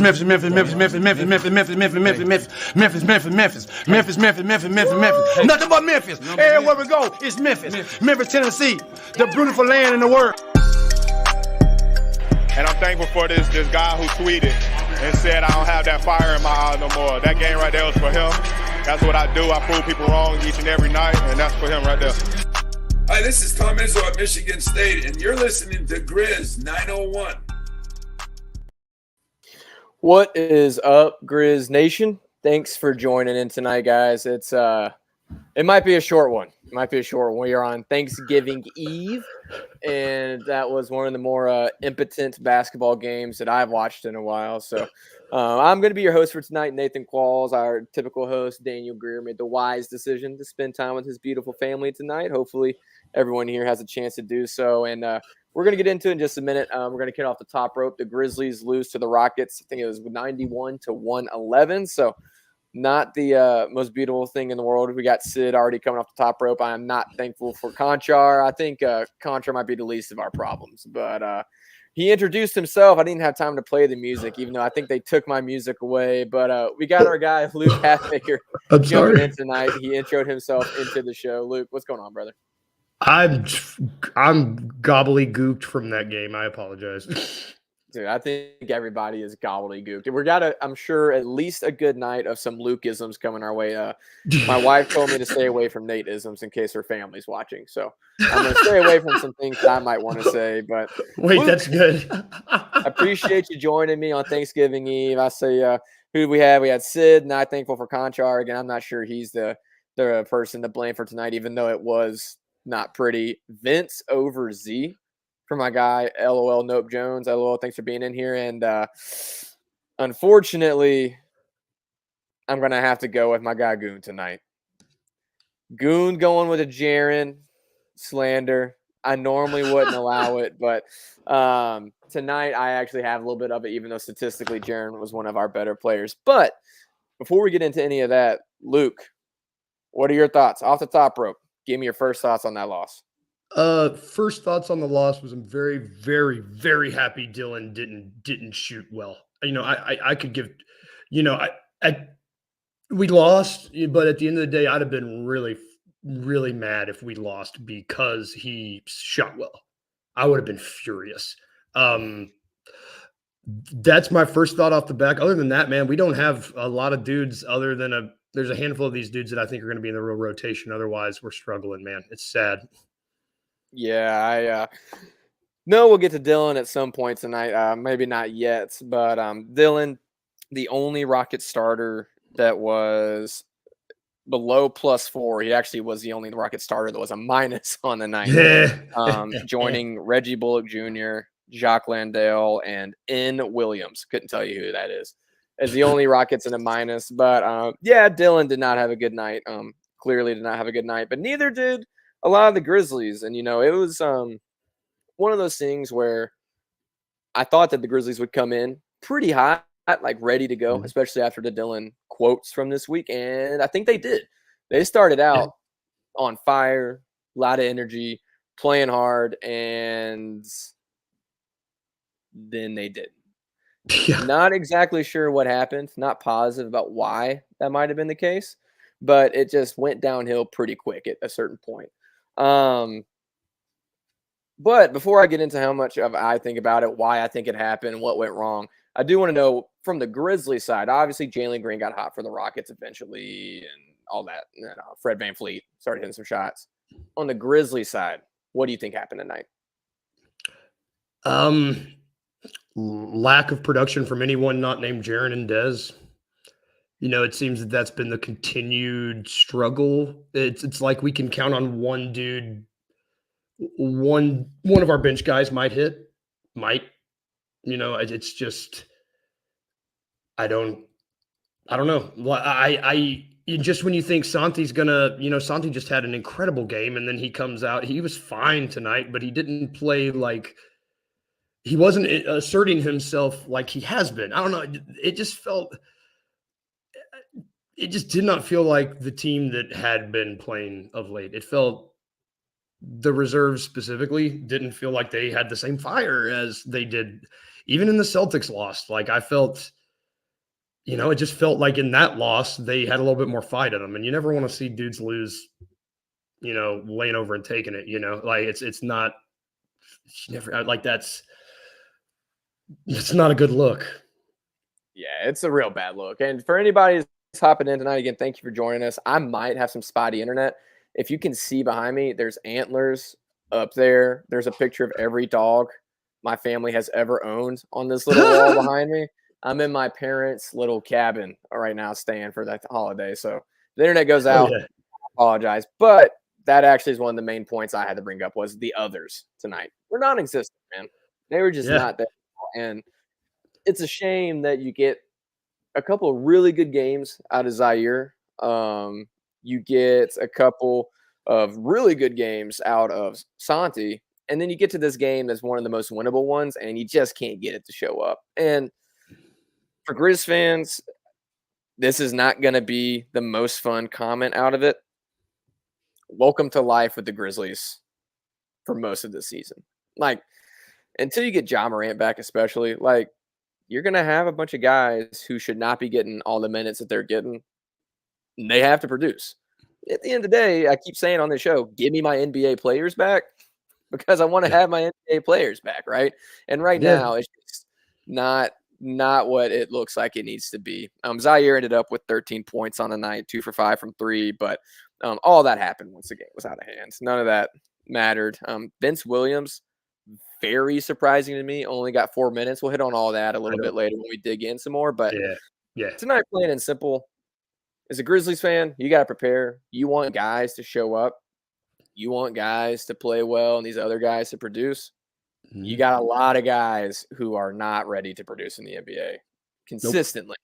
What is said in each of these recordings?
Memphis. Nothing but Memphis. Everywhere we go, it's Memphis. Memphis, Tennessee, the beautiful land in the world. And I'm thankful for this guy who tweeted and said I don't have that fire in my eyes no more. That game right there was for him. That's what I do. I prove people wrong each and every night, and that's for him right there. Hi, this is Tom Izzo at Michigan State, and you're listening to Grizz 901. What is up, Grizz Nation? Thanks for joining in tonight, guys. It might be a short one. We are on Thanksgiving Eve, and that was one of the more impotent basketball games that I've watched in a while. So I'm going to be your host for tonight. Nathan Qualls, our typical host, Daniel Greer, made the wise decision to spend time with his beautiful family tonight. Hopefully everyone here has a chance to do so. And we're going to get into it in just a minute. We're going to kick off the top rope. The Grizzlies lose to the Rockets. I think it was 91-111. So not the most beautiful thing in the world. We got Sid already coming off the top rope. I am not thankful for Conchar. I think Conchar might be the least of our problems. But he introduced himself. I didn't have time to play the music, even though I think they took my music away. But we got our guy, Luke Halfmaker, jumping in tonight. He introed himself into the show. Luke, what's going on, brother? I'm gobbledygooked from that game. I apologize. Dude, I think everybody is gobbledygooked. We got, I'm sure, at least a good night of some Luke-isms coming our way. My wife told me to stay away from Nate-isms in case her family's watching. So I'm going to stay away from some things that I might want to say. But wait, Luke, that's good. I appreciate you joining me on Thanksgiving Eve. I say, who do we have? We had Sid, not thankful for Conchar. Again, I'm not sure he's the person to blame for tonight, even though it was not pretty. Vince over Z for my guy, LOL Nope Jones. LOL, thanks for being in here. And unfortunately, I'm going to have to go with my guy Goon tonight. Goon going with a Jaren slander. I normally wouldn't allow it, but tonight I actually have a little bit of it, even though statistically Jaren was one of our better players. But before we get into any of that, Luke, what are your thoughts off the top rope? Give me your first thoughts on that loss. First thoughts on the loss was I'm very, very, very happy Dylan didn't shoot well. You know, I could give, you know, we lost, but at the end of the day, I'd have been really, really mad if we lost because he shot well. I would have been furious. That's my first thought off the back. Other than that, man, we don't have a lot of dudes other than there's a handful of these dudes that I think are going to be in the real rotation. Otherwise, we're struggling, man. It's sad. Yeah, I know we'll get to Dylan at some point tonight. Maybe not yet, but Dylan, the only Rocket starter that was below +4. He actually was the only Rocket starter that was a minus on the night. Joining Reggie Bullock Jr., Jacques Landale, and N. Williams. Couldn't tell you who that is. As the only Rockets in a minus. But, yeah, Dylan did not have a good night. Clearly did not have a good night. But neither did a lot of the Grizzlies. And, you know, it was one of those things where I thought that the Grizzlies would come in pretty hot, like ready to go, especially after the Dylan quotes from this week. And I think they did. They started out on fire, a lot of energy, playing hard, and then they didn't. Yeah. Not exactly sure what happened. Not positive about why that might have been the case, but it just went downhill pretty quick at a certain point. But before I get into how much of I think about it, why I think it happened, what went wrong, I do want to know from the Grizzlies side. Obviously, Jalen Green got hot for the Rockets eventually, and all that. You know, Fred VanVleet started hitting some shots. On the Grizzlies side, what do you think happened tonight? Lack of production from anyone not named Jaren and Dez. You know, it seems that that's been the continued struggle. It's like we can count on one dude. One of our bench guys might. You know, it's just I don't know. I just when you think Santi's gonna, you know, Santi just had an incredible game, and then he comes out. He was fine tonight, but he didn't play like. He wasn't asserting himself like he has been. I don't know. It just did not feel like the team that had been playing of late. It felt the reserves specifically didn't feel like they had the same fire as they did. Even in the Celtics loss, like I felt it just felt like in that loss, they had a little bit more fight in them. And you never want to see dudes lose, laying over and taking it, like it's not, never like it's not a good look. Yeah, it's a real bad look. And for anybody who's hopping in tonight, again, thank you for joining us. I might have some spotty internet. If you can see behind me, there's antlers up there. There's a picture of every dog my family has ever owned on this little wall behind me. I'm in my parents' little cabin right now staying for that holiday. So the internet goes out. Yeah. I apologize. But that actually is one of the main points I had to bring up was the others tonight. We're non-existent, man. They were just not there. And it's a shame that you get a couple of really good games out of Zaire. You get a couple of really good games out of Santi. And then you get to this game that's one of the most winnable ones, and you just can't get it to show up. And for Grizz fans, this is not going to be the most fun comment out of it. Welcome to life with the Grizzlies for most of the season. Like, until you get Ja Morant back, especially, like, you're going to have a bunch of guys who should not be getting all the minutes that they're getting. They have to produce. At the end of the day, I keep saying on the show, give me my NBA players back because I want to have my NBA players back, right? And right now, it's just not what it looks like it needs to be. Zaire ended up with 13 points on the night, 2 for 5 from 3, but all that happened once the game was out of hand. None of that mattered. Vince Williams, very surprising to me, only got 4 minutes. We'll hit on all that a little bit later when we dig in some more. But tonight, plain and simple, as a Grizzlies fan, you got to prepare. You want guys to show up. You want guys to play well and these other guys to produce. You got a lot of guys who are not ready to produce in the NBA consistently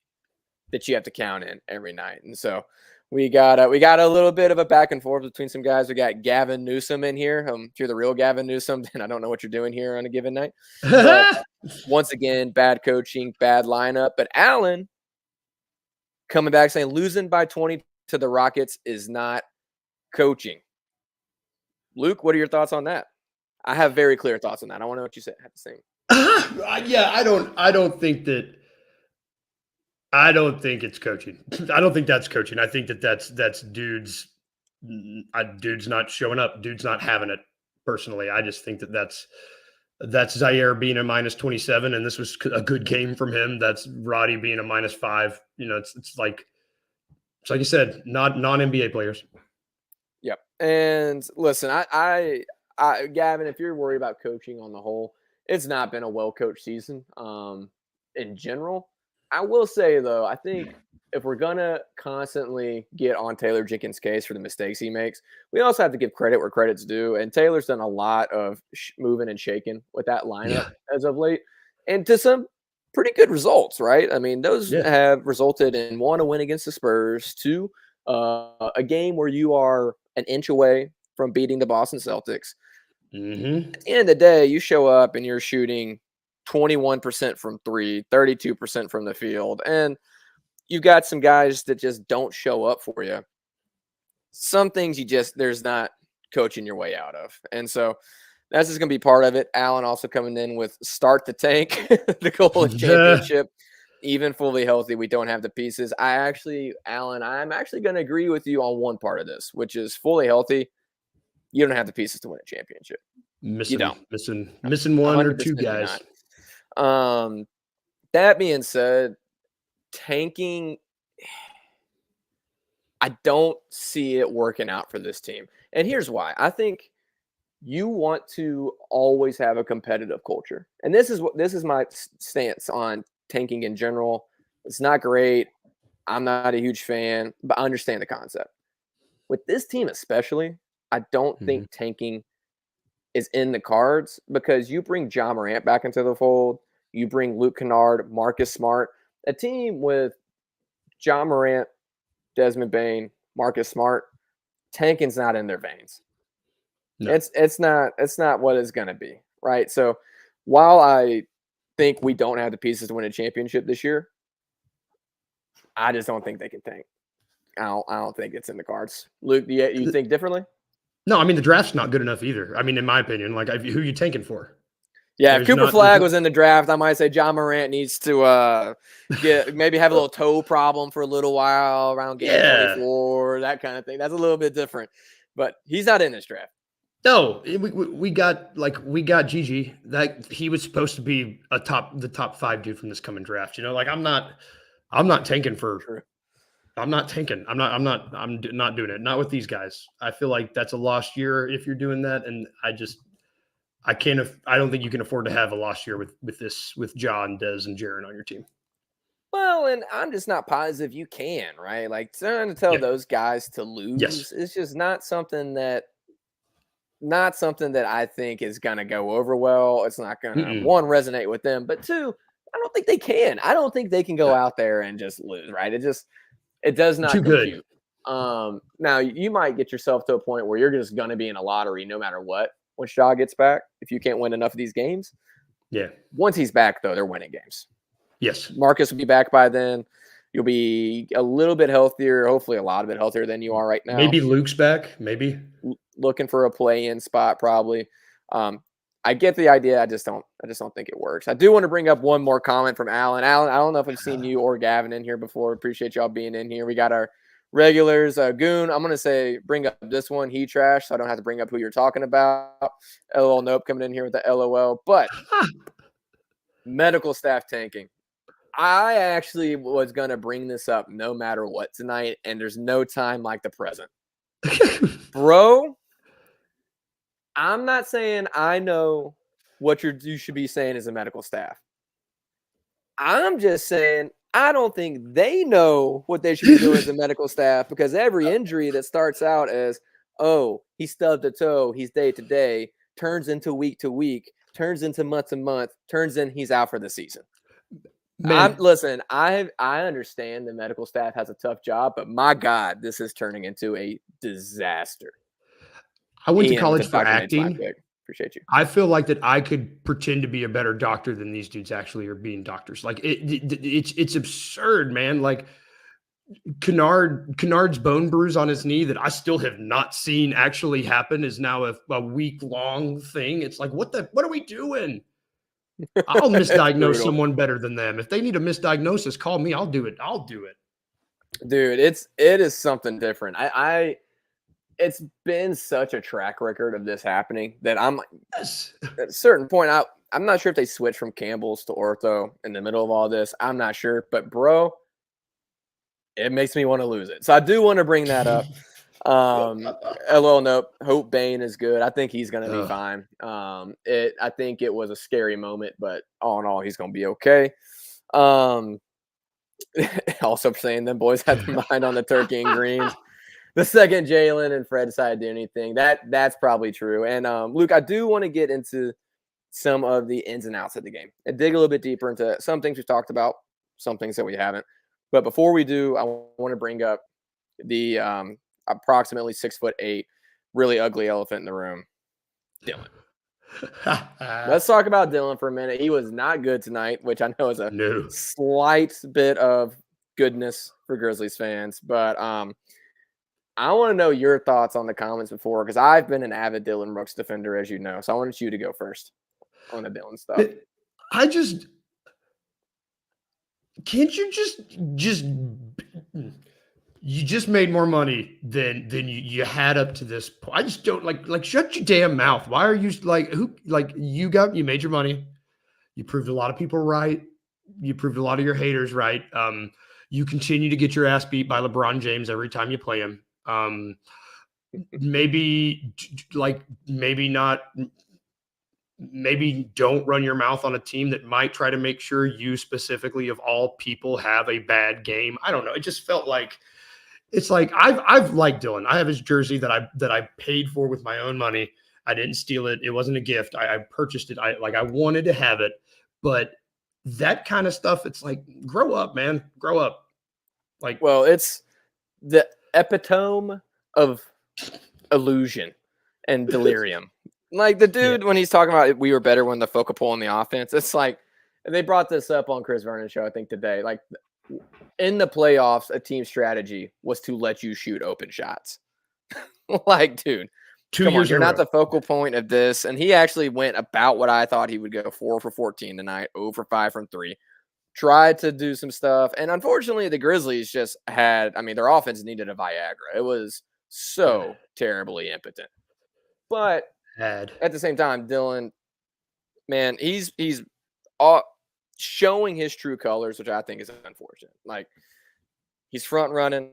that you have to count in every night. And so we got a little bit of a back and forth between some guys. We got Gavin Newsom in here. If you're the real Gavin Newsom, then I don't know what you're doing here on a given night. But once again, bad coaching, bad lineup. But Allen coming back saying losing by 20 to the Rockets is not coaching. Luke, what are your thoughts on that? I have very clear thoughts on that. I want to know what you have to say. I don't think it's coaching. I don't think that's coaching. I think that's dudes not showing up. Dudes not having it. Personally, I just think that's Zaire being a minus 27, and this was a good game from him. That's Roddy being a minus 5. It's like you said, not non-NBA players. Yep. And listen, I Gavin, if you're worried about coaching on the whole, it's not been a well-coached season in general. I will say, though, I think if we're going to constantly get on Taylor Jenkins' case for the mistakes he makes, we also have to give credit where credit's due. And Taylor's done a lot of moving and shaking with that lineup as of late, and to some pretty good results, right? I mean, those have resulted in 1, a win against the Spurs, 2, a game where you are an inch away from beating the Boston Celtics. At the end of the day, you show up and you're shooting 21% from 3, 32% from the field, and you've got some guys that just don't show up for you. Some things there's not coaching your way out of. And so that's just going to be part of it. Allen also coming in with start the tank, the goal of championship, even fully healthy. We don't have the pieces. Allen, I'm actually going to agree with you on one part of this, which is fully healthy. You don't have the pieces to win a championship. Missing one or two guys. That being said, tanking, I don't see it working out for this team. And here's why. I think you want to always have a competitive culture. And this is my stance on tanking in general. It's not great. I'm not a huge fan, but I understand the concept. With this team especially, I don't think tanking is in the cards because you bring Ja Morant back into the fold. You bring Luke Kennard, Marcus Smart, a team with Ja Morant, Desmond Bane, Marcus Smart. Tanking's not in their veins. No. It's not what it's going to be, right? So while I think we don't have the pieces to win a championship this year, I just don't think they can tank. I don't think it's in the cards. Luke, do you think differently? No, I mean, the draft's not good enough either. I mean, in my opinion, like, who are you tanking for? Yeah, if Cooper Flagg was in the draft, I might say John Morant needs to maybe have a little toe problem for a little while around game 24, that kind of thing. That's a little bit different. But he's not in this draft. No, we got Gigi. That he was supposed to be the top 5 dude from this coming draft. Like I'm not tanking for. True. I'm not tanking. I'm not doing it. Not with these guys. I feel like that's a lost year if you're doing that, and I don't think you can afford to have a lost year with John, Dez, and Jaren on your team. Well, and I'm just not positive you can, right? Like trying to tell those guys to lose is just not something that I think is going to go over well. It's not going to, one, resonate with them, but two, I don't think they can. I don't think they can go out there and just lose, right? It does not compute. Good. Now, you might get yourself to a point where you're just going to be in a lottery no matter what once Shaw gets back, if you can't win enough of these games. Yeah. Once he's back, though, they're winning games. Yes. Marcus will be back by then. You'll be a little bit healthier, hopefully a lot bit healthier than you are right now. Maybe Luke's back, maybe. Looking for a play-in spot, probably. I get the idea. I just don't think it works. I do want to bring up one more comment from Alan. Alan, I don't know if I've seen you or Gavin in here before. Appreciate y'all being in here. We got our regulars. Goon, I'm going to bring up this one. He trash, so I don't have to bring up who you're talking about. LOL Nope coming in here with the LOL. But medical staff tanking. I actually was going to bring this up no matter what tonight, and there's no time like the present. Bro, I'm not saying I know what you should be saying as a medical staff. I'm just saying I don't think they know what they should be doing as a medical staff, because every injury that starts out as, oh, he stubbed a toe, he's day to day, turns into week to week, turns into month to month, turns in he's out for the season. Listen, I understand the medical staff has a tough job, but my God, this is turning into a disaster. I went to college for acting. Appreciate you. I feel like that I could pretend to be a better doctor than these dudes actually are being doctors. Like it's absurd, man. Like Kennard's bone bruise on his knee that I still have not seen actually happen is now a week-long thing. It's like, what are we doing? I'll misdiagnose someone better than them. If they need a misdiagnosis, call me. I'll do it. Dude, it is something different. It's been such a track record of this happening that I'm at a certain point. I'm not sure if they switched from Campbell's to ortho in the middle of all this. I'm not sure, but bro, it makes me want to lose it. So I do want to bring that up. LOL Nope. Hope Bain is good. I think he's going to be fine. I think it was a scary moment, but all in all, he's going to be okay. Also saying them boys had the mind on the turkey and greens. The second Jalen and Fred decided to do anything, that's probably true. And Luke, I do want to get into some of the ins and outs of the game and dig a little bit deeper into some things we've talked about, some things that we haven't. But before we do, I want to bring up the approximately 6'8", really ugly elephant in the room, Dylan. Let's talk about Dylan for a minute. He was not good tonight, which I know is a slight bit of goodness for Grizzlies fans. But I want to know your thoughts on the comments before, because I've been an avid Dylan Brooks defender, as you know. So I wanted you to go first on the Dylan stuff. Can't you you just made more money than you had up to this point. I just don't like shut your damn mouth. Why are you you made your money. You proved a lot of people right. You proved a lot of your haters right. You continue to get your ass beat by LeBron James every time you play him. Maybe don't run your mouth on a team that might try to make sure you specifically of all people have a bad game. I don't know. It just felt like it's like I've liked Dylan. I have his jersey that I paid for with my own money. I didn't steal it. It wasn't a gift. I purchased it. I wanted to have it. But that kind of stuff, it's like, grow up, man. Grow up. Well, it's the epitome of illusion and delirium. Like the dude, when he's talking about we were better when the focal point on the offense, it's like, and they brought this up on Chris Vernon's show, I think today, like in the playoffs, a team strategy was to let you shoot open shots. Like, dude, Come on, you're not the focal point of this. And he actually went about what I thought he would go 4 for 14 tonight, 0 for 5 from 3. Tried to do some stuff. And unfortunately, the Grizzlies just had, their offense needed a Viagra. It was so terribly impotent. But at the same time, Dylan, man, he's showing his true colors, which I think is unfortunate. Like, he's front running.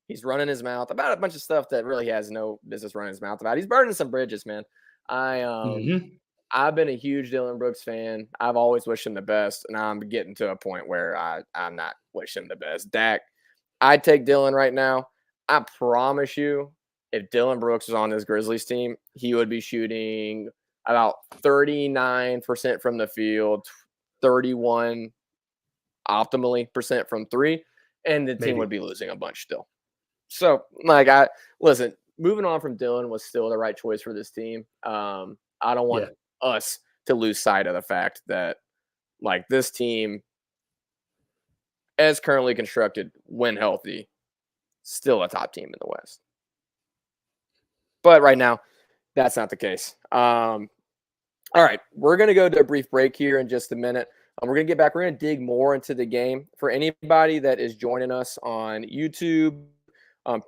He's running his mouth about a bunch of stuff that really has no business running his mouth about. He's burning some bridges, man. I've been a huge Dylan Brooks fan. I've always wished him the best, and I'm getting to a point where I'm not wishing him the best. Dak, I'd take Dylan right now. I promise you, if Dylan Brooks was on this Grizzlies team, he would be shooting about 39% from the field, 31 optimally % from 3, and the team would be losing a bunch still. So, listen, moving on from Dylan was still the right choice for this team. I don't want us to lose sight of the fact that, this team, as currently constructed, when healthy, still a top team in the West. But right now, that's not the case. All right, we're going to go to a brief break here in just a minute. We're going to get back. We're going to dig more into the game. For anybody that is joining us on YouTube,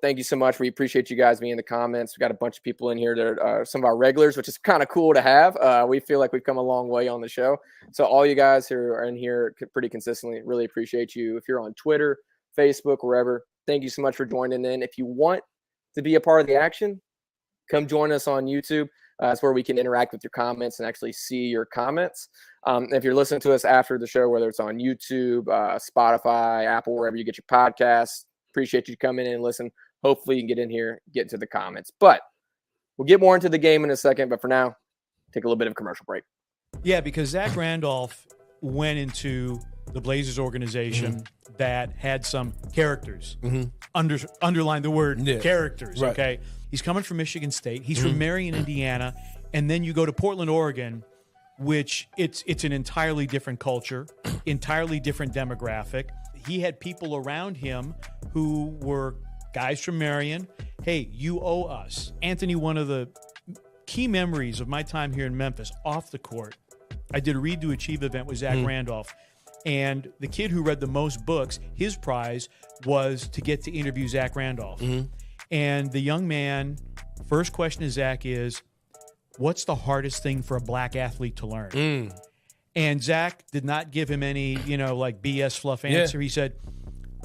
thank you so much. We appreciate you guys being in the comments. We got a bunch of people in here that are some of our regulars, which is kind of cool to have. We feel like we've come a long way on the show. So all you guys who are in here pretty consistently, really appreciate you. If you're on Twitter, Facebook, wherever, thank you so much for joining in. If you want to be a part of the action, come join us on YouTube. That's where we can interact with your comments and actually see your comments. If you're listening to us after the show, whether it's on YouTube, Spotify, Apple, wherever you get your podcasts, appreciate you coming in and listen. Hopefully you can get in here, get into the comments. But we'll get more into the game in a second. But for now, take a little bit of a commercial break. Yeah, because Zach Randolph went into the Blazers organization that had some characters. Underline the word characters, right. Okay? He's coming from Michigan State. He's from Marion, Indiana. And then you go to Portland, Oregon, which it's an entirely different culture, entirely different demographic. He had people around him who were guys from Marion. Hey, you owe us. Anthony, one of the key memories of my time here in Memphis, off the court, I did a Read to Achieve event with Zach Randolph. And the kid who read the most books, his prize was to get to interview Zach Randolph. And the young man, first question to Zach is, what's the hardest thing for a black athlete to learn? And Zach did not give him any, BS fluff answer. He said,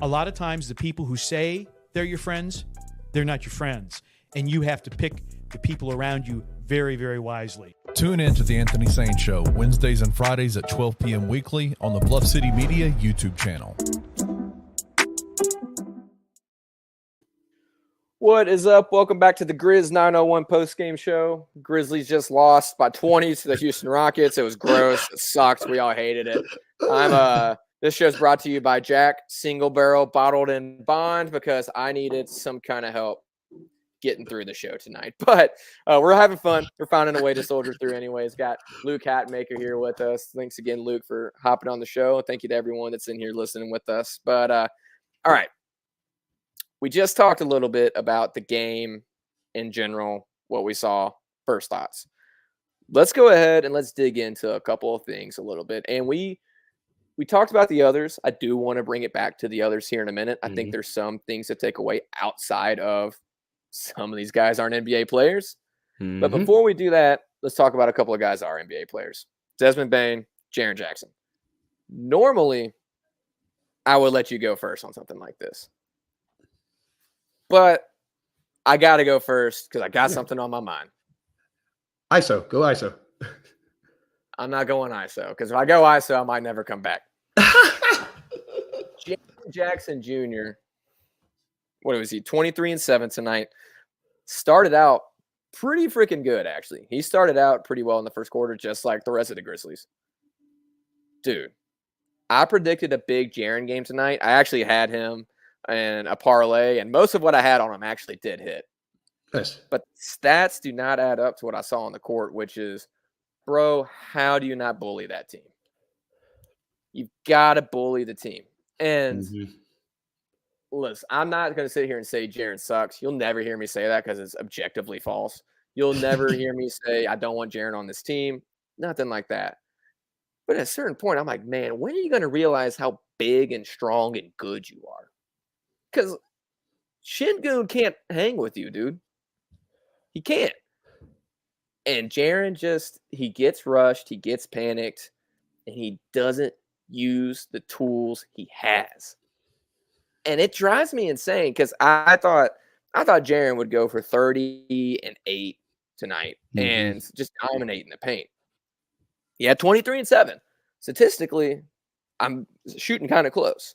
a lot of times the people who say they're your friends, they're not your friends. And you have to pick the people around you very, very wisely. Tune in to The Anthony Sane Show, Wednesdays and Fridays at 12 p.m. weekly on the Bluff City Media YouTube channel. What is up? Welcome back to the Grizz 901 postgame show. Grizzlies just lost by 20 to the Houston Rockets. It was gross. It sucked. We all hated it. This show's brought to you by Jack Single Barrel Bottled in Bond because I needed some kind of help getting through the show tonight. But we're having fun. We're finding a way to soldier through anyways. Got Luke Hatmaker here with us. Thanks again, Luke, for hopping on the show. Thank you to everyone that's in here listening with us. But all right. We just talked a little bit about the game in general, what we saw, first thoughts. Let's go ahead and let's dig into a couple of things a little bit. And we talked about the others. I do want to bring it back to the others here in a minute. I think there's some things to take away outside of some of these guys aren't NBA players. But before we do that, let's talk about a couple of guys that are NBA players. Desmond Bane, Jaren Jackson. Normally, I would let you go first on something like this. But I got to go first because I got something on my mind. ISO. Go ISO. I'm not going ISO because if I go ISO, I might never come back. Jaren Jackson Jr., what was he, 23-7 tonight, started out pretty freaking good, actually. He started out pretty well in the first quarter, just like the rest of the Grizzlies. Dude, I predicted a big Jaren game tonight. I actually had him and a parlay, and most of what I had on him actually did hit. Nice. But stats do not add up to what I saw on the court, which is, bro, how do you not bully that team? You've got to bully the team. And listen, I'm not going to sit here and say Jaren sucks. You'll never hear me say that because it's objectively false. You'll never hear me say I don't want Jaren on this team. Nothing like that. But at a certain point, I'm like, man, when are you going to realize how big and strong and good you are? Because Şengün can't hang with you, dude. He can't. And Jaren he gets rushed, he gets panicked, and he doesn't use the tools he has. And it drives me insane because I thought Jaren would go for 30 and 8 tonight and just dominate in the paint. He had 23 and 7. Statistically, I'm shooting kind of close.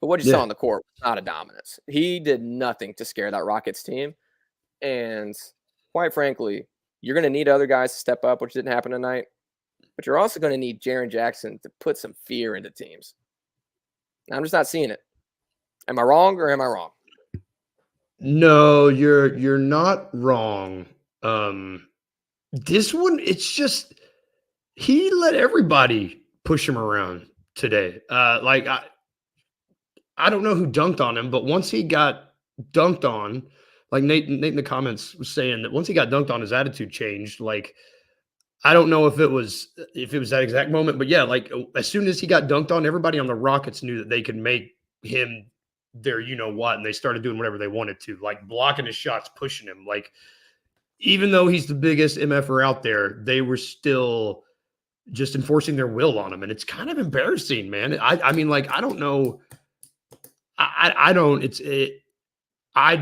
But what you saw on the court was not a dominance. He did nothing to scare that Rockets team. And quite frankly, you're going to need other guys to step up, which didn't happen tonight. But you're also going to need Jaren Jackson to put some fear into teams. I'm just not seeing it. Am I wrong or am I wrong? No, you're not wrong. This one, it's just he let everybody push him around today. I don't know who dunked on him, but once he got dunked on, like Nate in the comments was saying that once he got dunked on, his attitude changed. Like, I don't know if it was that exact moment, but yeah, like as soon as he got dunked on, everybody on the Rockets knew that they could make him their you-know-what, and they started doing whatever they wanted to, like blocking his shots, pushing him. Like, even though he's the biggest MFer out there, they were still just enforcing their will on him, and it's kind of embarrassing, man. I mean, like, I don't know. I'd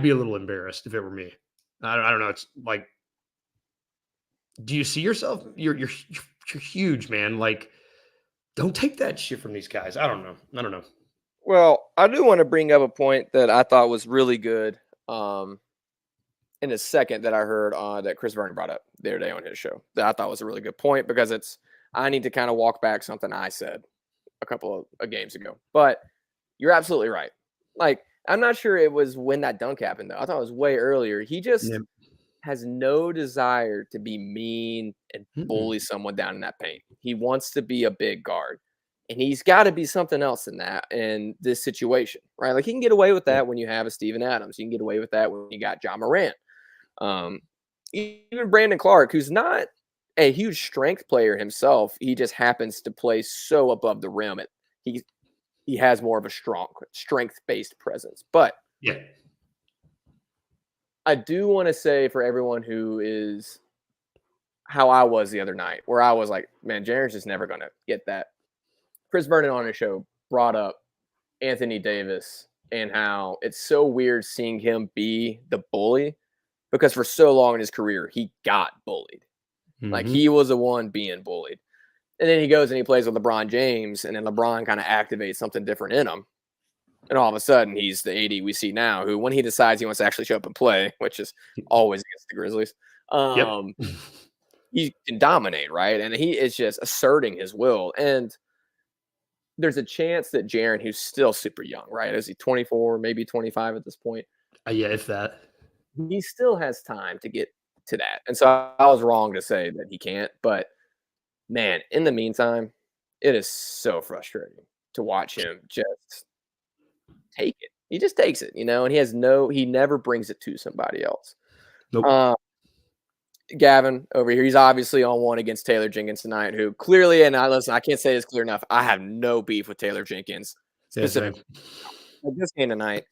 be a little embarrassed if it were me. I don't know. It's like, do you see yourself? You're huge, man. Like, don't take that shit from these guys. I don't know. Well, I do want to bring up a point that I thought was really good in a second that I heard that Chris Vernon brought up the other day on his show that I thought was a really good point because I need to kind of walk back something I said a couple of games ago. But you're absolutely right. Like, I'm not sure it was when that dunk happened, though. I thought it was way earlier. He just has no desire to be mean and bully someone down in that paint. He wants to be a big guard. And he's got to be something else than that in this situation, right? Like, he can get away with that when you have a Steven Adams. You can get away with that when you got John Morant. Even Brandon Clark, who's not a huge strength player himself. He just happens to play so above the rim. He has more of a strong strength-based presence. But yeah, I do want to say for everyone who is how I was the other night, where I was like, man, Jaren's just never going to get that. Chris Vernon on his show brought up Anthony Davis and how it's so weird seeing him be the bully because for so long in his career, he got bullied. Like, he was the one being bullied. And then he goes and he plays with LeBron James, and then LeBron kind of activates something different in him. And all of a sudden, he's the AD we see now, who, when he decides he wants to actually show up and play, which is always against the Grizzlies, he can dominate, right? And he is just asserting his will. And there's a chance that Jaren, who's still super young, right? Is he 24, maybe 25 at this point? Yeah, if that. He still has time to get to that. And so I was wrong to say that he can't. But, man, in the meantime, it is so frustrating to watch him just take it. He just takes it, and he never brings it to somebody else. Nope. Gavin over here, he's obviously on one against Taylor Jenkins tonight, who clearly, and I can't say this clear enough, I have no beef with Taylor Jenkins. Specifically. Like, this game tonight,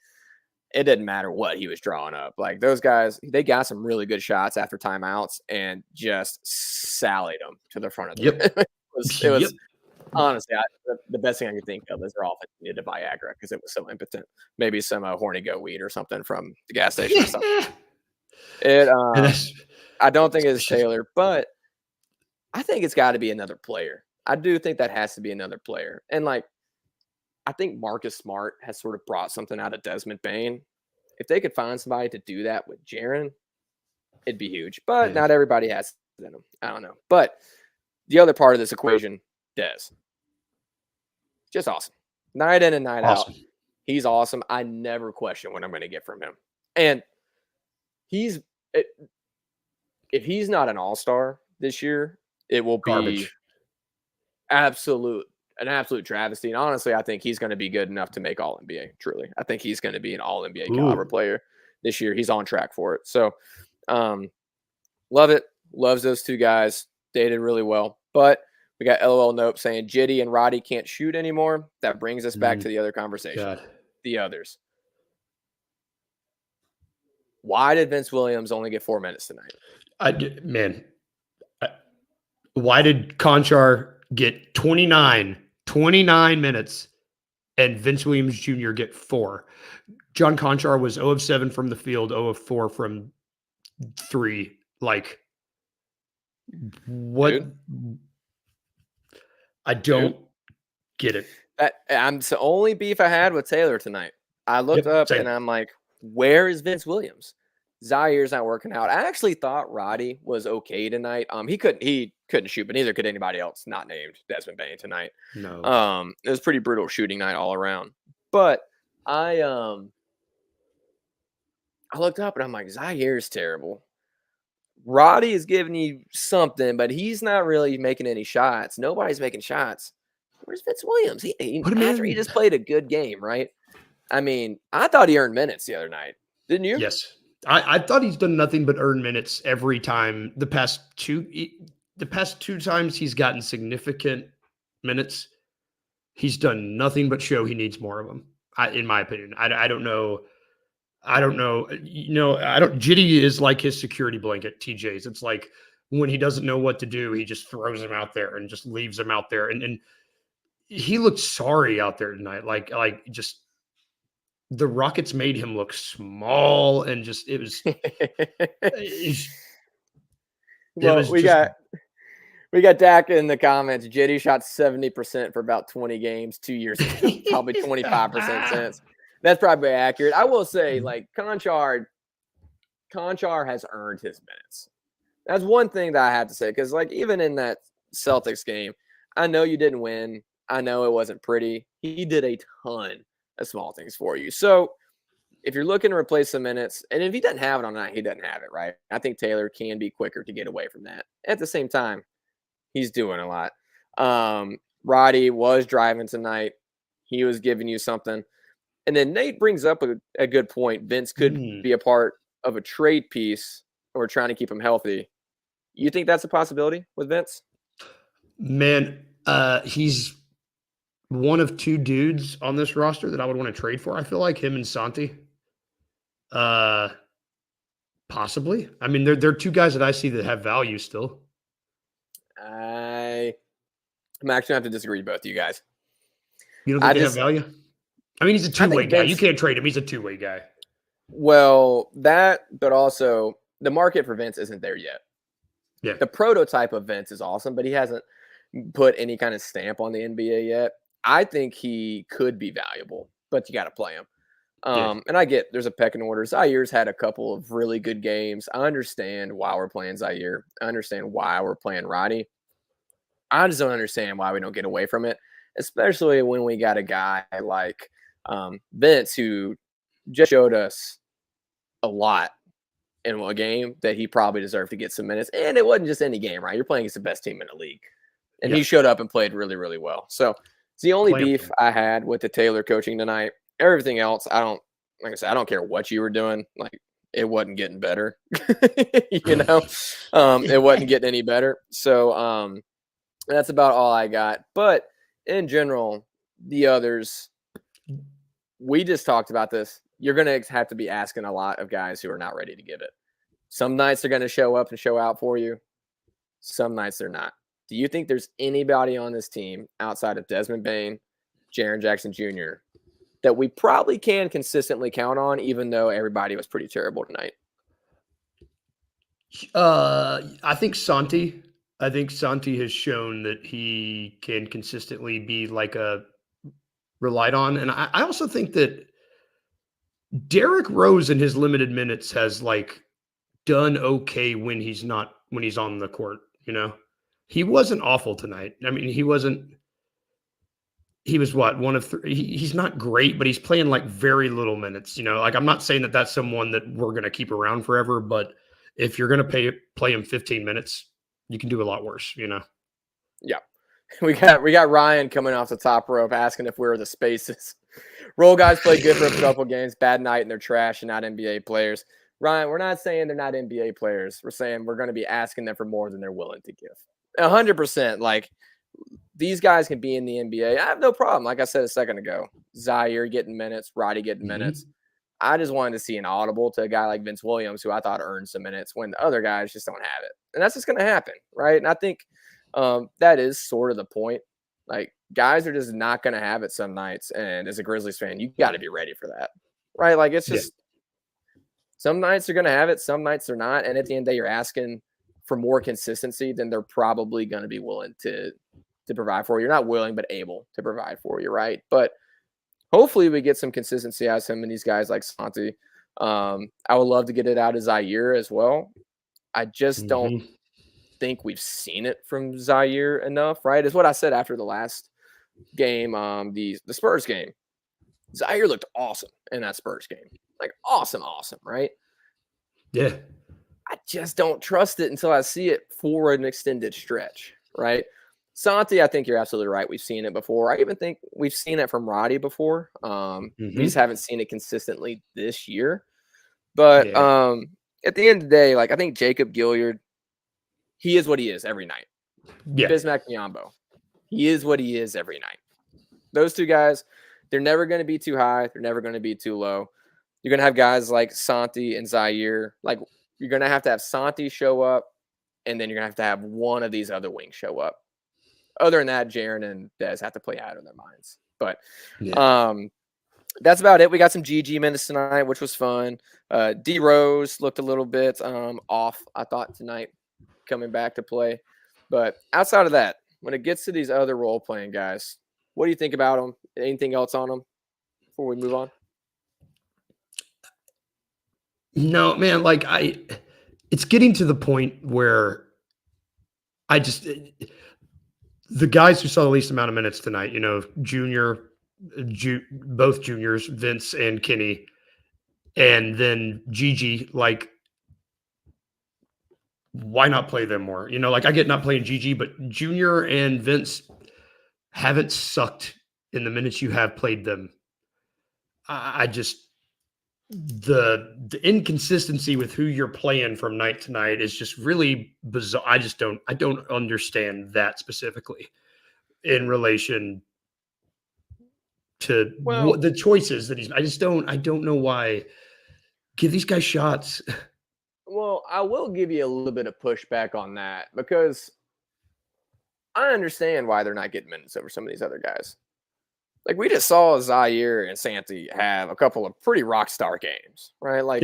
it didn't matter what he was drawing up. Like, those guys, they got some really good shots after timeouts and just sallied them to the front of the rim. It was honestly, the best thing I could think of is their offense needed a Viagra because it was so impotent. Maybe some horny goat weed or something from the gas station or something. I don't think it's Taylor, but I think it's got to be another player. I do think that has to be another player. And, like, I think Marcus Smart has sort of brought something out of Desmond Bane. If they could find somebody to do that with Jaren, it'd be huge. But not everybody has it in them. I don't know. But the other part of this equation, Dez. Just awesome. Night in and night out. He's awesome. I never question what I'm going to get from him. And if he's not an all-star this year, it will be absolute an absolute travesty. And honestly, I think he's going to be good enough to make All-NBA, truly. I think he's going to be an All-NBA caliber player this year. He's on track for it. So love it. Loves those two guys. They did really well. But we got LOL Nope saying Jitty and Roddy can't shoot anymore. That brings us back to the other conversation. God. The others. Why did Vince Williams only get 4 minutes tonight? Why did Conchar get 29 minutes and Vince Williams Jr. get 4? John Conchar was 0 of 7 from the field, 0 of 4 from 3. Like, what? Dude. I don't get it. It's the only beef I had with Taylor tonight. I looked up and I'm like, where is Vince Williams? Zaire's not working out. I actually thought Roddy was okay tonight. He couldn't shoot, but neither could anybody else not named Desmond Bane tonight. No. It was pretty brutal shooting night all around. But I looked up and I'm like, Zaire's terrible. Roddy is giving you something, but he's not really making any shots. Nobody's making shots. Where's Vince Williams? He just played a good game, right? I mean, I thought he earned minutes the other night. Didn't you? Yes. I thought he's done nothing but earn minutes every time. The past two times he's gotten significant minutes, he's done nothing but show he needs more of them. In my opinion, I don't know. Jitty is like his security blanket, TJ's. It's like when he doesn't know what to do, he just throws him out there and just leaves him out there. And he looked sorry out there tonight. Like just the Rockets made him look small and just, it was, we got Dak in the comments. Jitty shot 70% for about 20 games 2 years ago, probably 25% since. That's probably accurate. I will say, like, Conchar has earned his minutes. That's one thing that I have to say, because, like, even in that Celtics game, I know you didn't win. I know it wasn't pretty. He did a ton of small things for you. So if you're looking to replace some minutes, and if he doesn't have it on night, he doesn't have it, right? I think Taylor can be quicker to get away from that. At the same time, he's doing a lot. Roddy was driving tonight. He was giving you something. And then Nate brings up a good point. Vince could be a part of a trade piece, or trying to keep him healthy. You think that's a possibility with Vince? Man, he's one of 2 dudes on this roster that I would want to trade for. I feel like him and Santi. Possibly. I mean, they're 2 guys that I see that have value still. I'm actually going to have to disagree with both of you guys. You don't think they have value? I mean, he's a 2-way guy. You can't trade him. He's a 2-way guy. Well, but also the market for Vince isn't there yet. Yeah. The prototype of Vince is awesome, but he hasn't put any kind of stamp on the NBA yet. I think he could be valuable, but you got to play him. And I get there's a pecking order. Zaire's had a couple of really good games. I understand why we're playing Zaire. I understand why we're playing Roddy. I just don't understand why we don't get away from it, especially when we got a guy like Vince, who just showed us a lot in a game that he probably deserved to get some minutes. And it wasn't just any game, right? You're playing against the best team in the league. And he showed up and played really, really well. So it's the only beef I had with the Taylor coaching tonight. Everything else, I don't care what you were doing. Like, it wasn't getting better. It wasn't getting any better. So that's about all I got. But in general, the others, we just talked about this. You're going to have to be asking a lot of guys who are not ready to give it. Some nights they're going to show up and show out for you. Some nights they're not. Do you think there's anybody on this team outside of Desmond Bane, Jaren Jackson Jr., that we probably can consistently count on, even though everybody was pretty terrible tonight? I think Santi. Has shown that he can consistently be like a relied on. And I also think that Derrick Rose in his limited minutes has like done okay when he's on the court. He wasn't awful tonight. I mean, he was one of 3. He's not great, but he's playing like very little minutes. Like, I'm not saying that that's someone that we're going to keep around forever, but if you're going to play him 15 minutes, you can do a lot worse, Yeah. We got Ryan coming off the top rope asking if we were the Spaces. Role guys play good for a couple games, bad night, and they're trash and not NBA players. Ryan, we're not saying they're not NBA players. We're saying we're going to be asking them for more than they're willing to give. 100%. Like, these guys can be in the NBA. I have no problem. Like I said a second ago, Zaire getting minutes, Roddy getting minutes. I just wanted to see an audible to a guy like Vince Williams, who I thought earned some minutes when the other guys just don't have it. And that's just going to happen, right? And I think that is sort of the point. Like, guys are just not going to have it some nights. And as a Grizzlies fan, you got to be ready for that, right? Like, it's just some nights they're going to have it, some nights they're not. And at the end of the day, you're asking for more consistency than they're probably going to be willing to provide for you. You're not willing, but able to provide for you, right? But hopefully we get some consistency out of him and these guys like Santi. I would love to get it out of Zaire as well. I just don't think we've seen it from Zaire enough, right? Is what I said after the last game, the Spurs game. Zaire looked awesome in that Spurs game. Like, awesome, right? Yeah. I just don't trust it until I see it for an extended stretch, right? Santi, I think you're absolutely right. We've seen it before. I even think we've seen it from Roddy before. We just haven't seen it consistently this year. But at the end of the day, like, I think Jacob Gilyard, he is what he is every night. Bismack Biyombo, he is what he is every night. Those two guys, they're never going to be too high. They're never going to be too low. You're going to have guys like Santi and Zaire. Like, you're going to have Santi show up, and then you're going to have one of these other wings show up. Other than that, Jaren and Dez have to play out of their minds. But that's about it. We got some GG minutes tonight, which was fun. D Rose looked a little bit off, I thought, tonight, coming back to play. But outside of that, when it gets to these other role-playing guys, what do you think about them? Anything else on them before we move on? No, man, like, it's getting to the point where the guys who saw the least amount of minutes tonight, both juniors, Vince and Kenny, and then Gigi, like, why not play them more? Like, I get not playing Gigi, but Junior and Vince haven't sucked in the minutes you have played them. The inconsistency with who you're playing from night to night is just really bizarre. I don't understand that specifically in relation to the choices that I don't know why. Give these guys shots. Well, I will give you a little bit of pushback on that because I understand why they're not getting minutes over some of these other guys. Like, we just saw Zaire and Santi have a couple of pretty rock star games, right? Like,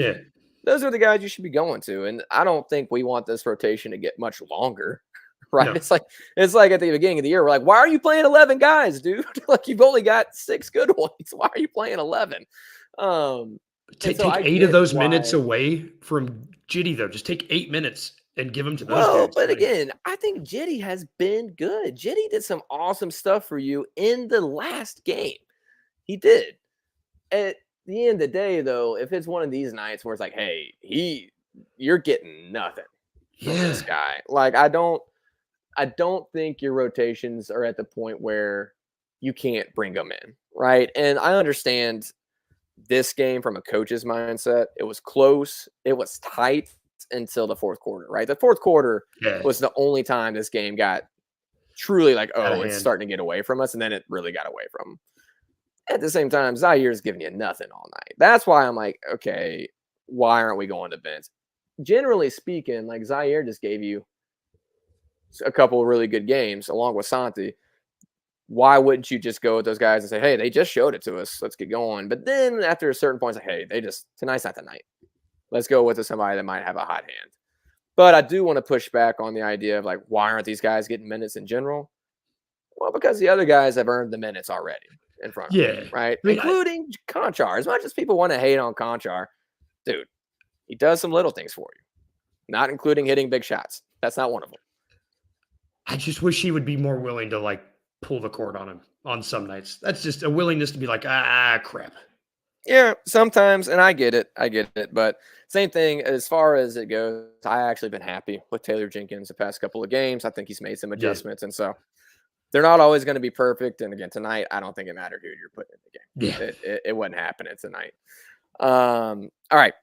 those are the guys you should be going to. And I don't think we want this rotation to get much longer, right? No. It's like at the beginning of the year, we're like, why are you playing 11 guys, dude? Like, you've only got 6 good ones. Why are you playing 11? Take 8 of those minutes away from Jitty, though. Just take 8 minutes and give them to those dudes. But again, I think Jitty has been good. Jitty did some awesome stuff for you in the last game. He did. At the end of the day, though, if it's one of these nights where it's like, hey, you're getting nothing from this guy. Like, I don't think your rotations are at the point where you can't bring them in, right? And I understand this game from a coach's mindset. It was close. It was tight until the fourth quarter, right? The fourth quarter was the only time this game got truly like, it's starting to get away from us. And then it really got away from them. At the same time, Zaire's giving you nothing all night. That's why I'm like, okay, why aren't we going to Vince? Generally speaking, like, Zaire just gave you a couple of really good games along with Santi. Why wouldn't you just go with those guys and say, hey, they just showed it to us. Let's get going. But then after a certain point, it's like, hey, tonight's not the night. Let's go with somebody that might have a hot hand. But I do want to push back on the idea of, like, why aren't these guys getting minutes in general? Well, because the other guys have earned the minutes already in front of them, right? I mean, including Conchar. As much as people want to hate on Conchar, dude, he does some little things for you, not including hitting big shots. That's not one of them. I just wish he would be more willing to, like, pull the cord on him on some nights. That's just a willingness to be like, crap. Yeah, sometimes, and I get it. But same thing as far as it goes, I actually been happy with Taylor Jenkins the past couple of games. I think he's made some adjustments, and so they're not always going to be perfect. And again, tonight, I don't think it mattered who you're putting in the game. Yeah. It wasn't happening tonight. All right.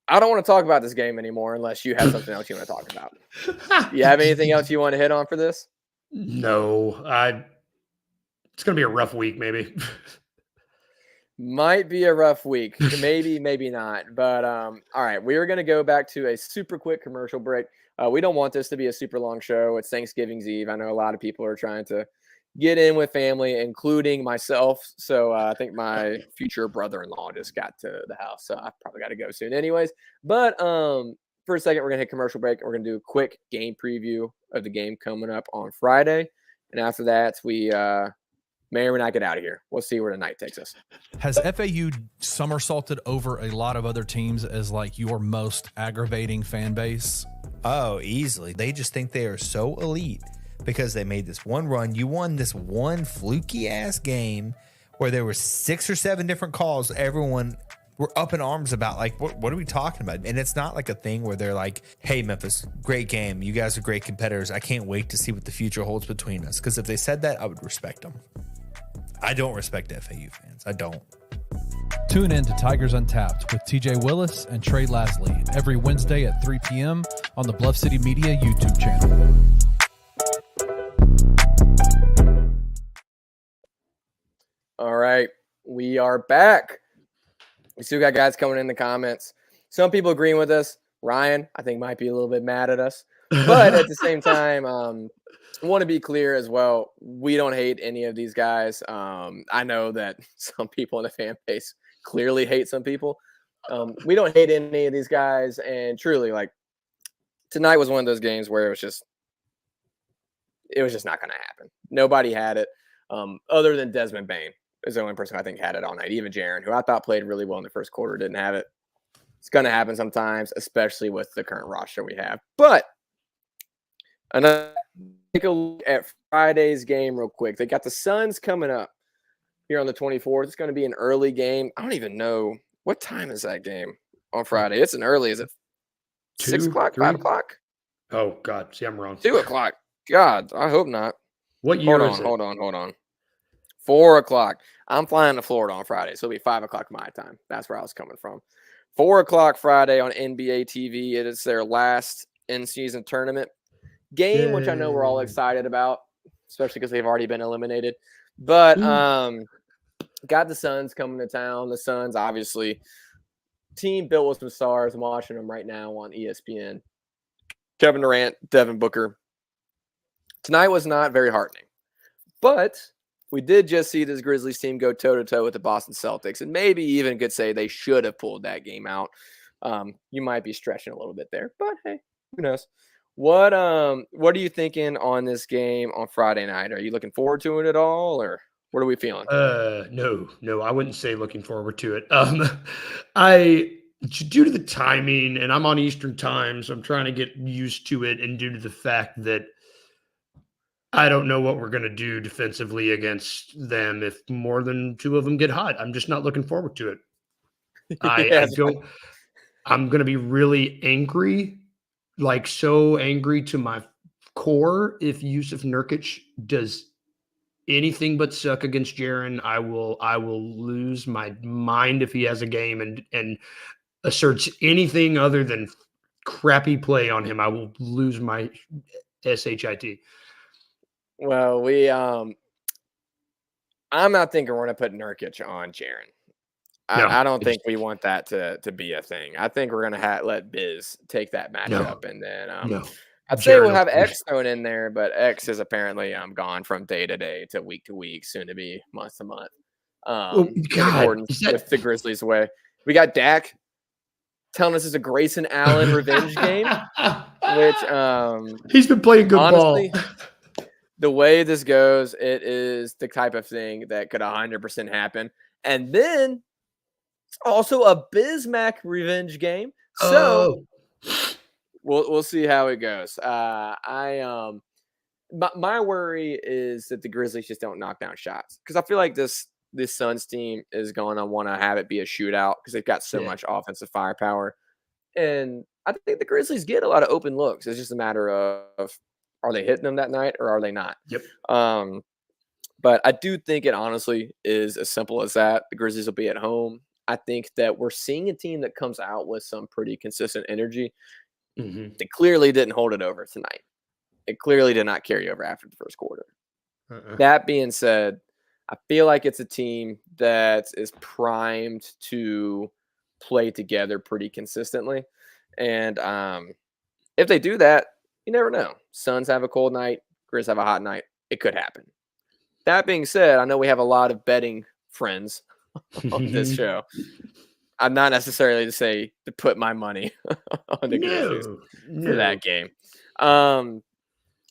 I don't want to talk about this game anymore unless you have something else you want to talk about. You have anything else you want to hit on for this? No, it's going to be a rough week, maybe. Might be a rough week. Maybe, maybe not. But all right, we are going to go back to a super quick commercial break. We don't want this to be a super long show. It's Thanksgiving's Eve. I know a lot of people are trying to get in with family, including myself. So I think my future brother-in-law just got to the house. So I probably got to go soon anyways. But for a second, we're going to hit commercial break. And we're going to do a quick game preview of the game coming up on Friday. And after that, we may or may not get out of here. We'll see where the night takes us. Has FAU somersaulted over a lot of other teams as like your most aggravating fan base? Oh, easily. They just think they are so elite because they made this one run. You won this one fluky ass game where there were 6 or 7 different calls. Everyone were up in arms about like, what are we talking about? And it's not like a thing where they're like, hey, Memphis, great game. You guys are great competitors. I can't wait to see what the future holds between us. Because if they said that, I would respect them. I don't respect FAU fans. I don't. Tune in to Tigers Untapped with TJ Willis and Trey Lasley every Wednesday at 3 p.m. on the Bluff City Media YouTube channel. All right, we are back. We still got guys coming in the comments. Some people agreeing with us. Ryan, I think, might be a little bit mad at us. But at the same time, I want to be clear as well. We don't hate any of these guys. I know that some people in the fan base clearly hate some people. We don't hate any of these guys. And truly, like, tonight was one of those games where it was just not going to happen. Nobody had it other than Desmond Bain is the only person I think had it all night. Even Jaren, who I thought played really well in the first quarter, didn't have it. It's going to happen sometimes, especially with the current roster we have. But take a look at Friday's game real quick. They got the Suns coming up here on the 24th. It's going to be an early game. I don't even know. What time is that game on Friday? It's an early. Is it 6 o'clock, 5 o'clock? Oh, God. See, I'm wrong. 2 o'clock. God, I hope not. What year is it? Hold on. 4 o'clock. I'm flying to Florida on Friday, so it'll be 5 o'clock my time. That's where I was coming from. 4 o'clock Friday on NBA TV. It is their last in-season tournament game, which I know we're all excited about, especially because they've already been eliminated. But got the Suns coming to town. The Suns, obviously, team built with some stars. I'm watching them right now on ESPN. Kevin Durant, Devin Booker. Tonight was not very heartening, but we did just see this Grizzlies team go toe-to-toe with the Boston Celtics, and maybe even could say they should have pulled that game out. You might be stretching a little bit there, but hey, who knows? What are you thinking on this game on Friday night? Are you looking forward to it at all, or what are we feeling? No, I wouldn't say looking forward to it. Due to the timing, and I'm on Eastern time, so I'm trying to get used to it, and due to the fact that I don't know what we're going to do defensively against them if more than 2 of them get hot. I'm just not looking forward to it. I'm going to be really angry, like so angry to my core if Yusuf Nurkic does anything but suck against Jaren. I will lose my mind if he has a game and asserts anything other than crappy play on him. I will lose my shit. Well, I'm not thinking we're going to put Nurkic on Jaren. I don't think we want that to be a thing. I think we're going to let Biz take that matchup, and then I'd say we'll have X thrown in there, but X is apparently gone from day to day to week, soon to be month to month. With the Grizzlies' way, we got Dak telling us it's a Grayson Allen revenge game, which he's been playing good honestly, ball. The way this goes, it is the type of thing that could 100% happen. And then it's also a Bismack revenge game. So we'll see how it goes. My worry is that the Grizzlies just don't knock down shots, because I feel like this Suns team is going to want to have it be a shootout because they've got so much offensive firepower. And I think the Grizzlies get a lot of open looks. It's just a matter of, Are they hitting them that night or are they not? Yep. But I do think it honestly is as simple as that. The Grizzlies will be at home. I think that we're seeing a team that comes out with some pretty consistent energy. Mm-hmm. They clearly didn't hold it over tonight. It clearly did not carry over after the first quarter. That being said, I feel like it's a team that is primed to play together pretty consistently. And if they do that, you never know. Suns have a cold night. Grizz have a hot night. It could happen. That being said, I know we have a lot of betting friends on this show. I'm not necessarily to say to put my money on the Grizzlies for that game.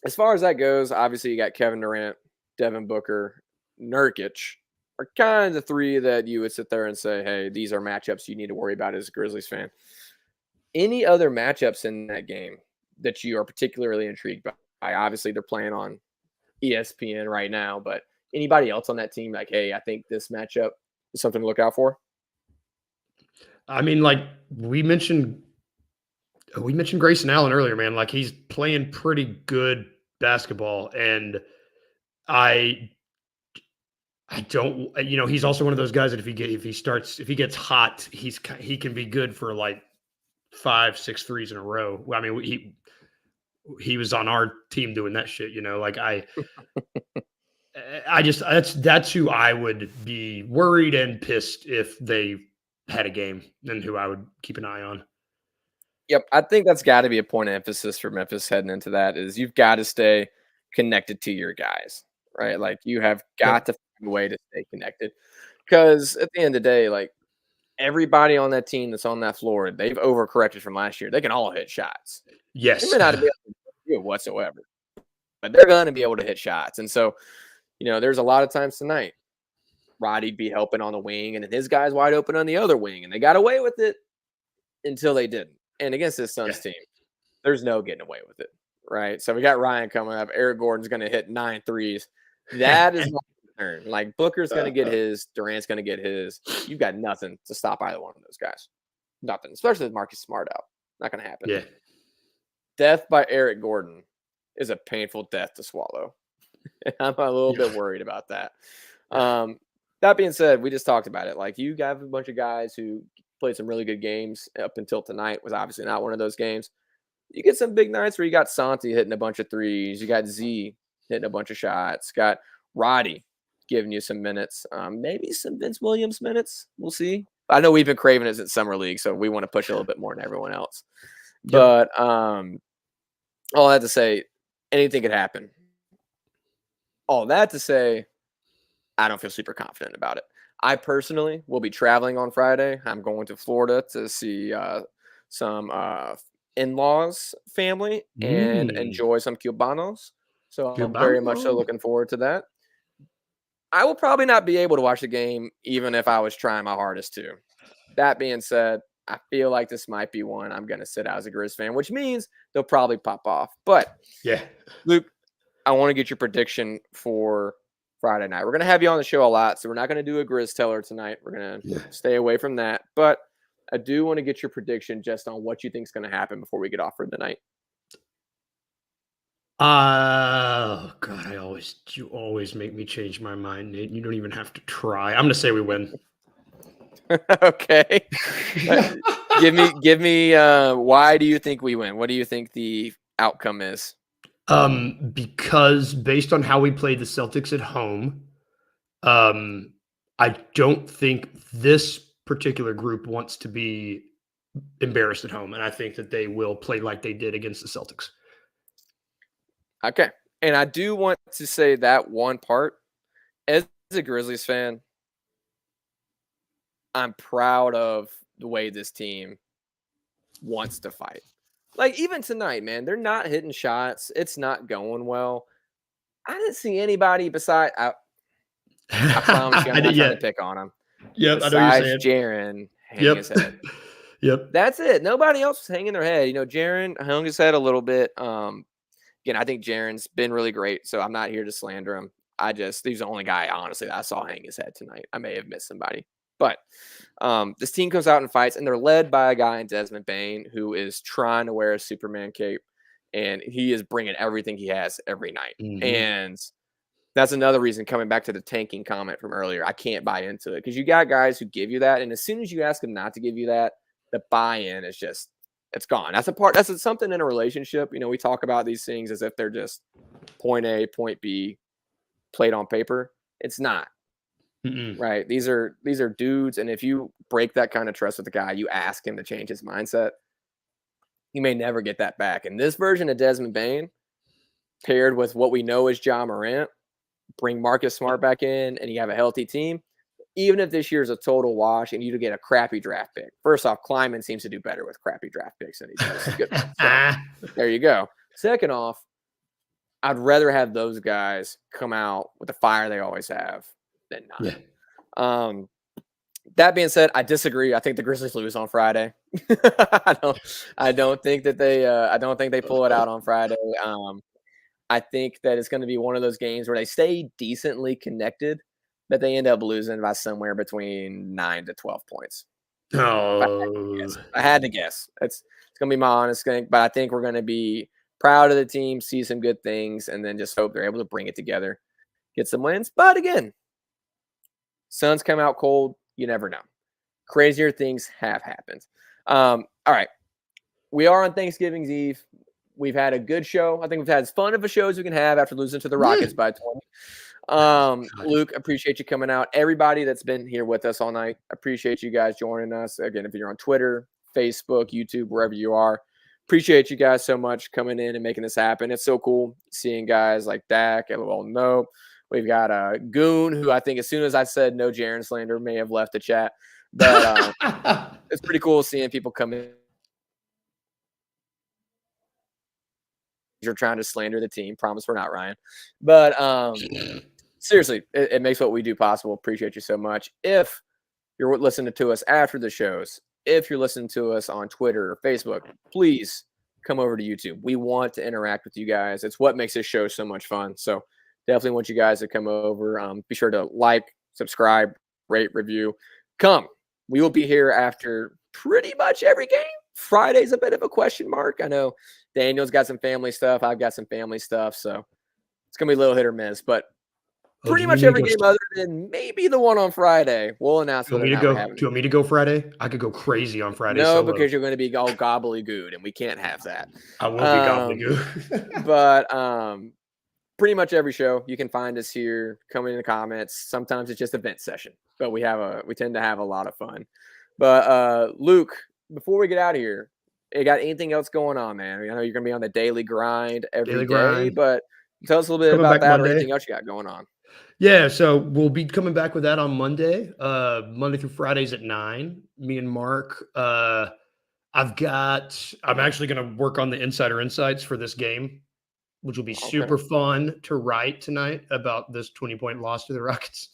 As far as that goes, obviously you got Kevin Durant, Devin Booker, Nurkic are kind of the three that you would sit there and say, hey, these are matchups you need to worry about as a Grizzlies fan. Any other matchups in that game that you are particularly intrigued by? Obviously, they're playing on ESPN right now, but anybody else on that team like, hey, I think this matchup is something to look out for? I mean, like we mentioned Grayson Allen earlier, man. Like he's playing pretty good basketball, and I don't, he's also one of those guys that if he gets hot, he can be good for like 5-6 threes in a row. I mean, he was on our team doing that shit, like that's who I would be worried and pissed if they had a game, and who I would keep an eye on. Yep. I think that's got to be a point of emphasis for Memphis heading into that is you've got to stay connected to your guys, right? Like you have got to find a way to stay connected because at the end of the day, like everybody on that team that's on that floor, they've overcorrected from last year. They can all hit shots. Yes. They may not be able to do it whatsoever, but they're going to be able to hit shots. And so, there's a lot of times tonight, Roddy'd be helping on the wing and his guys wide open on the other wing. And they got away with it until they didn't. And against this Suns team, there's no getting away with it, right? So we got Ryan coming up. Eric Gordon's going to hit 9 threes. That is my concern. Like Booker's going to get his. Durant's going to get his. You've got nothing to stop either one of those guys. Nothing, especially with Marcus Smart out. Not going to happen. Yeah. Death by Eric Gordon is a painful death to swallow. I'm a little bit worried about that. That being said, we just talked about it. Like you have a bunch of guys who played some really good games up until tonight. Was obviously not one of those games. You get some big nights where you got Santi hitting a bunch of threes. You got Z hitting a bunch of shots. Got Roddy giving you some minutes. Maybe some Vince Williams minutes. We'll see. I know we've been craving it at Summer League, so we want to push a little bit more than everyone else. But all that to say, anything could happen. All that to say, I don't feel super confident about it. I personally will be traveling on Friday. I'm going to Florida to see some in-laws family and enjoy some Cubanos. So I'm very much so looking forward to that. I will probably not be able to watch the game even if I was trying my hardest to. That being said, I feel like this might be one I'm going to sit out as a Grizz fan, which means they'll probably pop off. But, Luke, I want to get your prediction for Friday night. We're going to have you on the show a lot, so we're not going to do a Grizz teller tonight. We're going to stay away from that. But I do want to get your prediction just on what you think is going to happen before we get off for the night. Oh, God, you always make me change my mind, Nate. You don't even have to try. I'm going to say we win. Okay. Give me why do you think we win? What do you think the outcome is? Because based on how we played the Celtics at home, I don't think this particular group wants to be embarrassed at home, and I think that they will play like they did against the Celtics. Okay. And I do want to say that one part. As a Grizzlies fan, I'm proud of the way this team wants to fight. Like, even tonight, man, they're not hitting shots. It's not going well. I didn't see anybody beside – I promise you I'm not trying to pick on him. Yep, besides I know you're saying. Jaren hanging his head. Yep. That's it. Nobody else was hanging their head. Jaren hung his head a little bit. Again, I think Jaren's been really great, so I'm not here to slander him. He's the only guy, honestly, that I saw hang his head tonight. I may have missed somebody. But this team comes out and fights, and they're led by a guy in Desmond Bane who is trying to wear a Superman cape. and he is bringing everything he has every night. And that's another reason, coming back to the tanking comment from earlier, I can't buy into it, because you got guys who give you that, and as soon as you ask them not to give you that, the buy-in is just, it's gone. That's something in a relationship. We talk about these things as if they're just point A, point B, played on paper. It's not. Right? These are dudes, and if you break that kind of trust with the guy, you ask him to change his mindset, you may never get that back. And this version of Desmond Bane, paired with what we know is Ja Morant, bring Marcus Smart back in, and you have a healthy team. Even if this year's a total wash and you get a crappy draft pick. First off, Kleiman seems to do better with crappy draft picks than he does. Good. So, there you go. Second off, I'd rather have those guys come out with the fire they always have than not. Yeah. That being said, I disagree. I think the Grizzlies lose on Friday. I don't think they pull it out on Friday. I think that it's going to be one of those games where they stay decently connected, but they end up losing by somewhere between 9 to 12 points. Oh, I had to guess. It's going to be my honest thing, but I think we're going to be proud of the team, see some good things, and then just hope they're able to bring it together, get some wins. But again, Suns come out cold. You never know. Crazier things have happened. All right. We are on Thanksgiving Eve. We've had a good show. I think we've had as fun of a show as we can have after losing to the Rockets by 20. Luke, appreciate you coming out. Everybody that's been here with us all night, appreciate you guys joining us. Again, if you're on Twitter, Facebook, YouTube, wherever you are, appreciate you guys so much coming in and making this happen. It's so cool seeing guys like Dak, LOL No. We've got Goon, who I think as soon as I said no Jaren slander may have left the chat. But it's pretty cool seeing people come in. You're trying to slander the team. Promise we're not, Ryan. But seriously, it makes what we do possible. Appreciate you so much. If you're listening to us after the shows, if you're listening to us on Twitter or Facebook, please come over to YouTube. We want to interact with you guys. It's what makes this show so much fun. So definitely want you guys to come over. Be sure to like, subscribe, rate, review. Come. We will be here after pretty much every game. Friday's a bit of a question mark. I know Daniel's got some family stuff. I've got some family stuff. So it's going to be a little hit or miss. But pretty much every game other than maybe the one on Friday, we'll announce whether or not we're having. Do you want me to go Friday? I could go crazy on Friday. No, because you're going to be all gobbledygook, and we can't have that. I won't be gobbledygook. But pretty much every show, you can find us here. Come in the comments. Sometimes it's just a vent session, but we tend to have a lot of fun. But Luke, before we get out of here, you got anything else going on, man? I know you're going to be on the daily grind every day, but tell us a little bit about that or anything else you got going on. Yeah, so we'll be coming back with that on Monday. Monday through Fridays at 9. Me and Mark. I'm actually going to work on the insider insights for this game, which will be super fun to write tonight about this 20-point loss to the Rockets.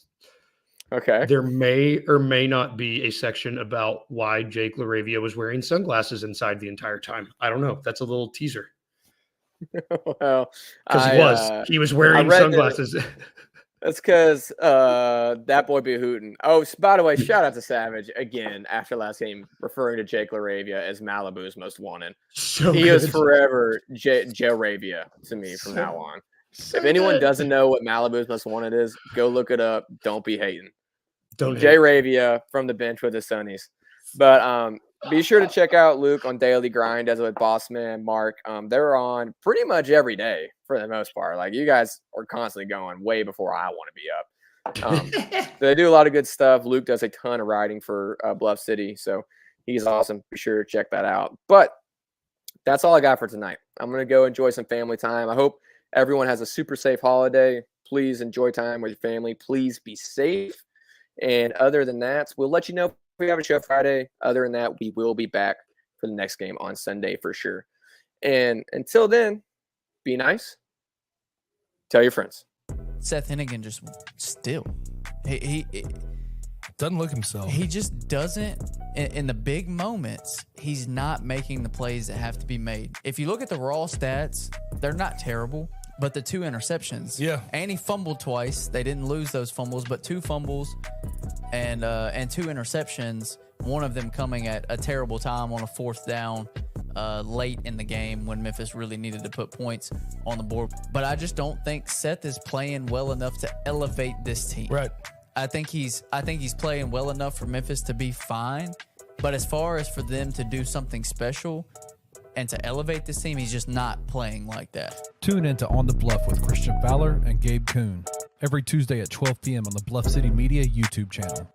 Okay. There may or may not be a section about why Jake LaRavia was wearing sunglasses inside the entire time. I don't know. That's a little teaser. Well, because he was wearing sunglasses. That's because that boy be hooting. Oh, by the way, shout out to Savage again after last game, referring to Jake LaRavia as Malibu's most wanted. He is forever Joe Ravia to me from now on. If anyone doesn't know what Malibu's most wanted is, go look it up. Don't be hating. Jay Ravia from the bench with the Sunnies. But be sure to check out Luke on Daily Grind as with Bossman, Mark. They're on pretty much every day for the most part. Like, you guys are constantly going way before I want to be up. They do a lot of good stuff. Luke does a ton of writing for Bluff City, so he's awesome. Be sure to check that out. But that's all I got for tonight. I'm going to go enjoy some family time. I hope everyone has a super safe holiday. Please enjoy time with your family. Please be safe. And other than that, we'll let you know if we have a show Friday. Other than that, we will be back for the next game on Sunday for sure. And until then, be nice. Tell your friends. Seth Hennigan just still. He doesn't look himself. He just doesn't. In the big moments, he's not making the plays that have to be made. If you look at the raw stats, they're not terrible. But the 2 interceptions. Yeah. And he fumbled twice. They didn't lose those fumbles, but 2 fumbles and 2 interceptions, one of them coming at a terrible time on a 4th down. late in the game when Memphis really needed to put points on the board. But I just don't think Seth is playing well enough to elevate this team. Right. I think he's playing well enough for Memphis to be fine. But as far as for them to do something special and to elevate this team, he's just not playing like that. Tune in to On the Bluff with Christian Fowler and Gabe Kuhn every Tuesday at 12 p.m. on the Bluff City Media YouTube channel.